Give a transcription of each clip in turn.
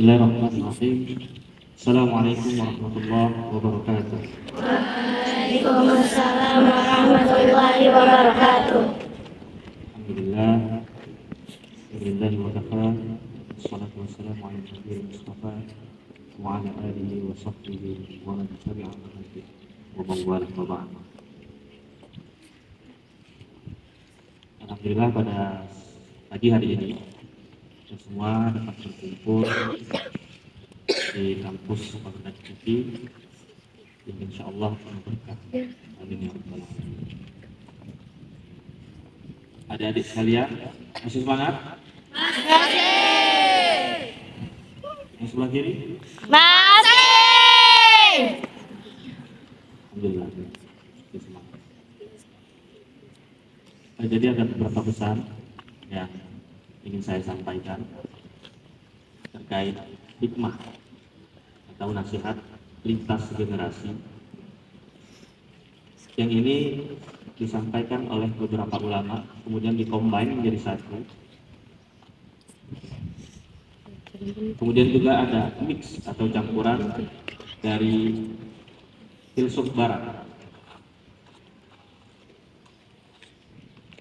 Bismillahirrahmanirrahim. Assalamualaikum warahmatullahi wabarakatuh. Waalaikumsalam warahmatullahi wabarakatuh. Alhamdulillah. Alhamdulillah wa kafa. Wassalatu wassalamu ala nabiyil Mustafa wa ala alihi wa sahbihi wa man tabi'ahum bi ihsan wa man walah wa ba'd. Alhamdulillah pada pagi hari ini kita semua dapat berkumpul di kampus Fakultas Fikih yang insyaallah penuh berkah. Amin ya rabbal alamin. Adik-adik sekalian, masih semangat? Masih. Yang sebelah kiri? Masih. Alhamdulillah, masih semangat. Jadi ada beberapa pesan yang ingin saya sampaikan terkait hikmah atau nasihat lintas generasi yang ini disampaikan oleh beberapa ulama kemudian dikombin menjadi satu, kemudian juga ada mix atau campuran dari filsuf barat.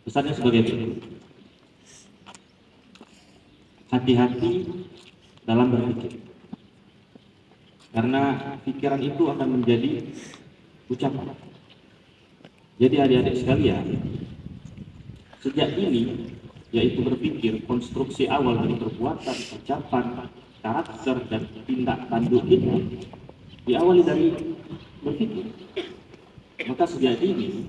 Pesannya sebagai berikut: hati-hati dalam berpikir, karena pikiran itu akan menjadi ucapan. Jadi adik-adik sekalian, sejak ini, yaitu berpikir, konstruksi awal dari perbuatan, ucapan, karakter, dan tindak tanduk itu diawali dari berpikir. Maka sejak ini,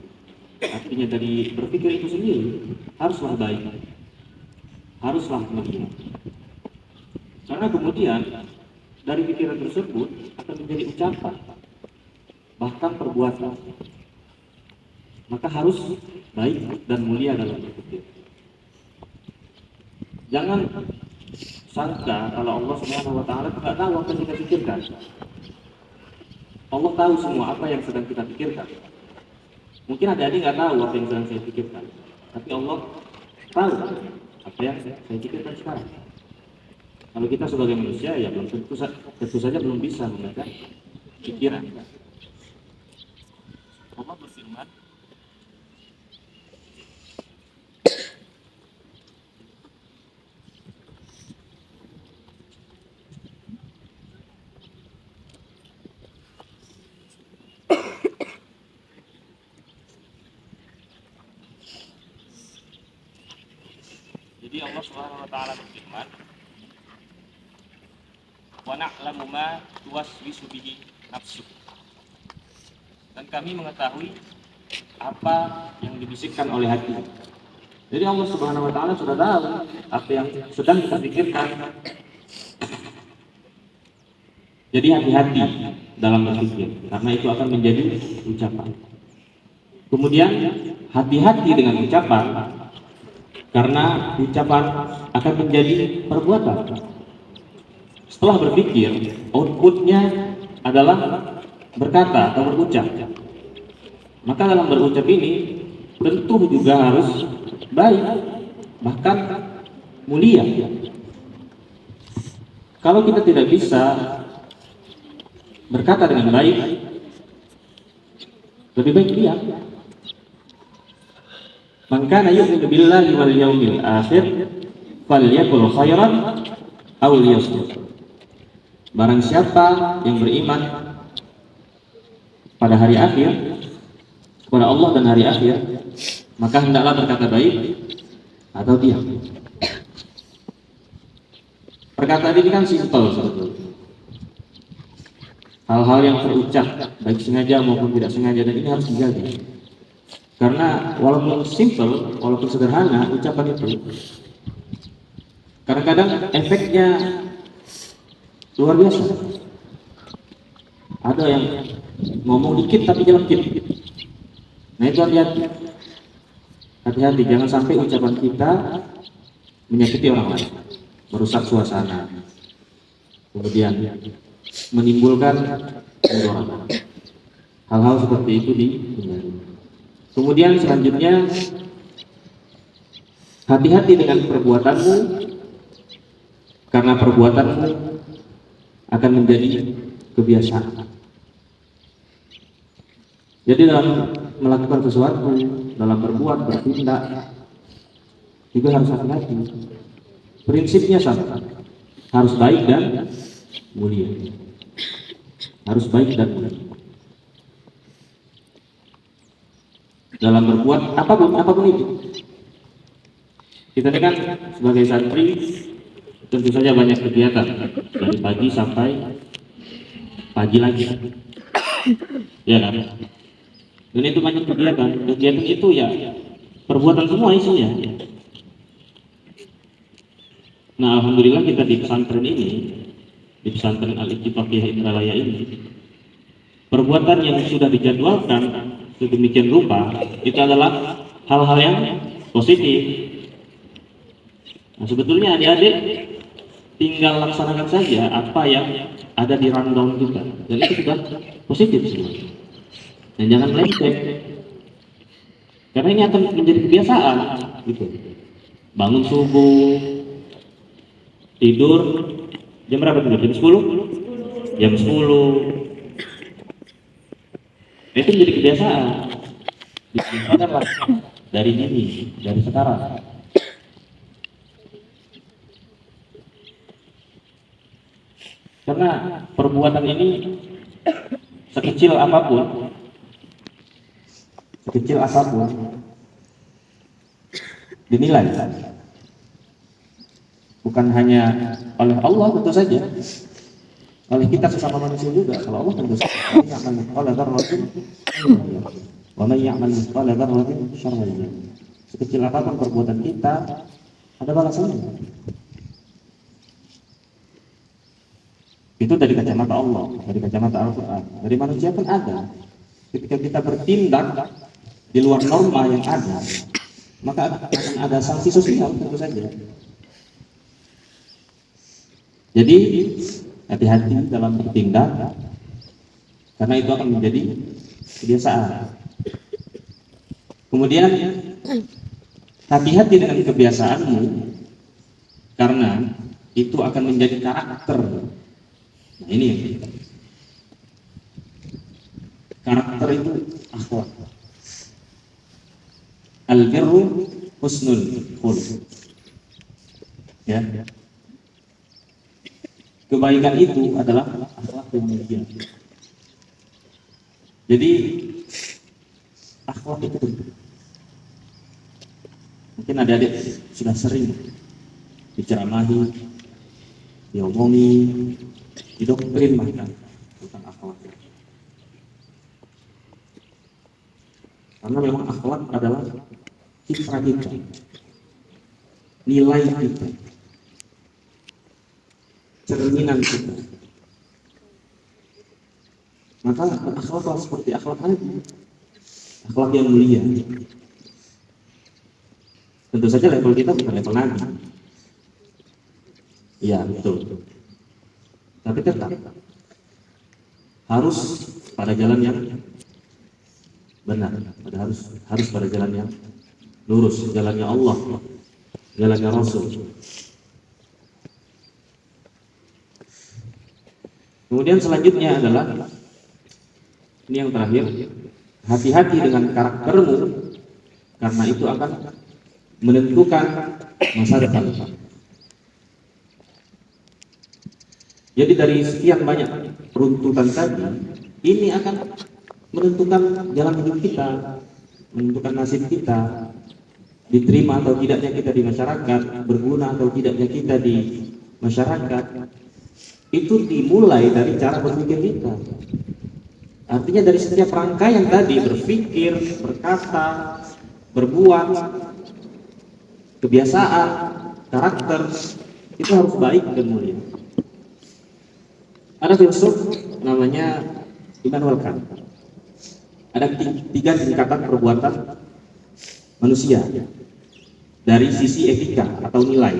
artinya dari berpikir itu sendiri, haruslah baik, haruslah mulia. Karena kemudian dari pikiran tersebut akan menjadi ucapan, bahkan perbuatan. Maka harus baik dan mulia dalam berpikir. Jangan sangka kalau Allah Subhanahu wa taala tidak tahu apa yang kita pikirkan. Allah tahu semua apa yang sedang kita pikirkan. Mungkin adik-adik nggak tahu apa yang sedang saya pikirkan, tapi Allah tahu apa yang saya pikirkan sekarang. Kalau kita sebagai manusia ya belum tentu saja belum bisa membaca pikiran. Allah berfirman, jadi Allah Subhanahu wa taala berfirman, "Wa na'lamu ma tuwaswisu bihi nafsuk." Dan kami mengetahui apa yang dibisikkan oleh hati. Jadi Allah Subhanahu wa taala sudah tahu apa yang sedang kita pikirkan. Jadi hati-hati dalam berpikir, karena itu akan menjadi ucapan. Kemudian hati-hati dengan ucapan, karena ucapan akan menjadi perbuatan. Setelah berpikir, outputnya adalah berkata atau berucap. Maka dalam berucap ini tentu juga harus baik, bahkan mulia. Kalau kita tidak bisa berkata dengan baik, lebih baik diam. Man kana yu'minu billahi wal yawmil akhir falyakul khairan aw liyasmut. Barang siapa yang beriman pada hari akhir, kepada Allah dan hari akhir, maka hendaklah berkata baik atau diam. Perkataan ini kan simpel sebetulnya. Hal-hal yang terucap, baik sengaja maupun tidak sengaja, dan ini harus dijaga. Karena walaupun simpel, walaupun sederhana ucapan itu, kadang-kadang efeknya luar biasa. Ada yang ngomong dikit tapi nyelekit. Nah itu hati-hati. Hati-hati, jangan sampai ucapan kita menyakiti orang lain, merusak suasana, kemudian menimbulkan kemurahan. Hal-hal seperti itu dihindari. Kemudian selanjutnya, hati-hati dengan perbuatanmu, karena perbuatanmu akan menjadi kebiasaan. Jadi dalam melakukan sesuatu, dalam berbuat, bertindak, juga harus hati-hati. Prinsipnya sama, harus baik dan mulia. Harus baik dan mulia. Dalam berbuat apapun itu. Kita ini kan sebagai santri tentu saja banyak kegiatan dari pagi sampai pagi lagi, ya kan? Dan itu banyak kegiatan. Kegiatan itu ya perbuatan semua isinya. Nah, alhamdulillah kita di pesantren ini, di pesantren Al-Ittifaqiyah Indralaya ini, perbuatan yang sudah dijadwalkan sedemikian rupa itu adalah hal-hal yang positif. Nah, sebetulnya adik-adik tinggal laksanakan saja apa yang ada di rundown kita, dan itu sudah positif semua. Dan jangan melenceng, karena ini akan menjadi kebiasaan. Gitu. Bangun subuh, tidur jam berapa tidur? Jam 10? Jam 10. Itu menjadi kebiasaan. Dibiasakanlah dari dini, dari sekarang. Karena perbuatan ini sekecil apapun dinilai, bukan hanya oleh Allah tentu saja, oleh kita sesama manusia juga. Kalau Allah tentu saja, sekecil apapun perbuatan kita ada balasannya. Itu dari kacamata Allah, dari kacamata Al-Quran. Dari manusia pun ada. Ketika kita bertindak di luar norma yang ada, maka akan ada sanksi sosial tentu saja. Jadi hati-hati dalam bertindak, karena itu akan menjadi kebiasaan. Kemudian hati-hati dengan kebiasaanmu, karena itu akan menjadi karakter. Nah, ini yang kita. Karakter itu akhlak. Al-birru husnul khuluq. Ya. Kebaikan itu adalah akhlak yang mulia. Jadi akhlak itu penting. Mungkin adik-adik sudah sering diceramahi, diomongi, didoktrin bahkan tentang akhlak. Karena memang akhlak adalah citra kita, nilai kita, cerminan kita. Maka akhlak seperti akhlak Nabi, akhlak yang mulia. Tentu saja level kita bukan level Nabi. Iya, betul. Tapi tetap harus pada jalan yang benar, harus pada jalan yang lurus, jalannya Allah, jalannya Rasul. Kemudian selanjutnya adalah ini yang terakhir, hati-hati dengan karaktermu, karena itu akan menentukan masa depan. Jadi dari sekian banyak peruntutan tadi, ini akan menentukan jalan hidup kita, menentukan nasib kita, diterima atau tidaknya kita di masyarakat, berguna atau tidaknya kita di masyarakat. Itu dimulai dari cara berpikir kita. Artinya dari setiap rangkaian tadi, berpikir, berkata, berbuat, kebiasaan, karakter, itu harus baik dan mulia. Ada filsuf namanya Immanuel Kant. Ada 3 tingkatan perbuatan manusia dari sisi etika atau nilai.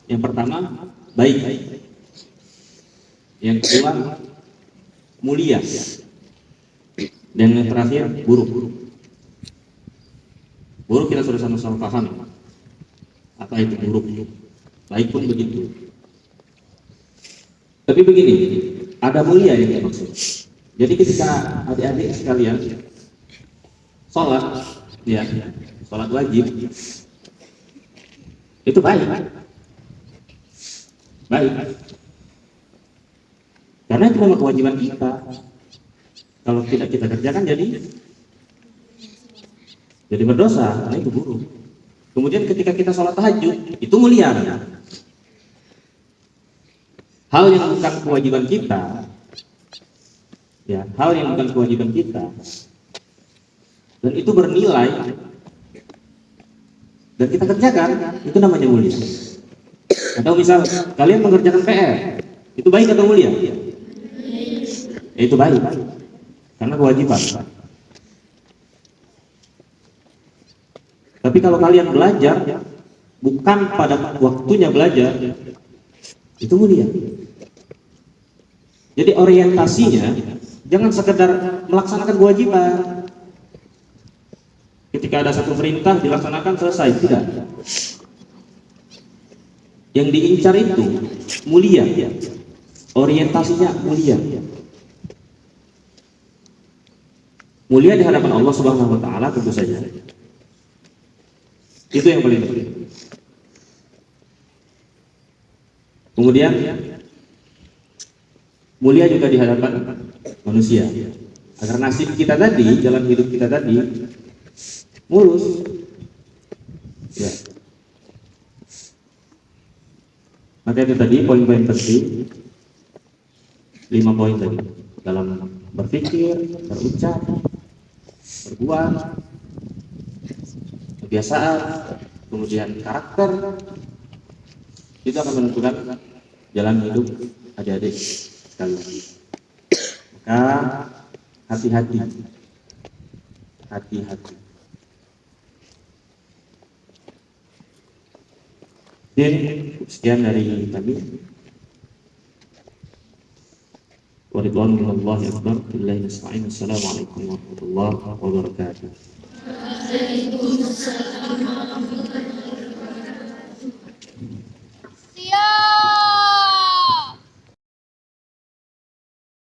Yang pertama, baik. Yang kedua, mulia. Dan yang terakhir, buruk. Buruk kita sudah sama-sama paham apa itu buruk. Baik pun begitu. Tapi begini, ada mulia yang dimaksud. Jadi ketika adik-adik sekalian sholat, ya, sholat wajib, itu baik. Karena itu memang kewajiban kita. Kalau tidak kita kerjakan jadi berdosa, karena itu buruk. Kemudian ketika kita sholat tahajud, itu mulia. Hal yang bukan kewajiban kita, ya, hal yang bukan kewajiban kita, dan itu bernilai, dan kita kerjakan, itu namanya mulia. Atau misal kalian mengerjakan PR, itu baik atau mulia? Ya, itu baik, karena kewajiban. Tapi kalau kalian belajar bukan pada waktunya belajar, itu mulia. Jadi orientasinya jangan sekedar melaksanakan kewajiban. Ketika ada satu perintah dilaksanakan selesai, tidak. Yang diincar itu mulia, orientasinya mulia. Mulia di hadapan Allah Subhanahu wa taala tentu saja. Itu yang paling penting. Kemudian mulia juga di hadapan manusia. Agar nasib kita tadi, jalan hidup kita tadi mulus. Ya. Maka itu tadi poin-poin penting, 5 poin tadi dalam berpikir, berucap, berbuat, kebiasaan, kemudian karakter, itu akan menentukan jalan hidup adik-adik sekalian. Maka hati-hati. Dan sekian dari kami. Waridwanullahi akbar. Billahi nasta'in. Assalamualaikum warahmatullahi wabarakatuh.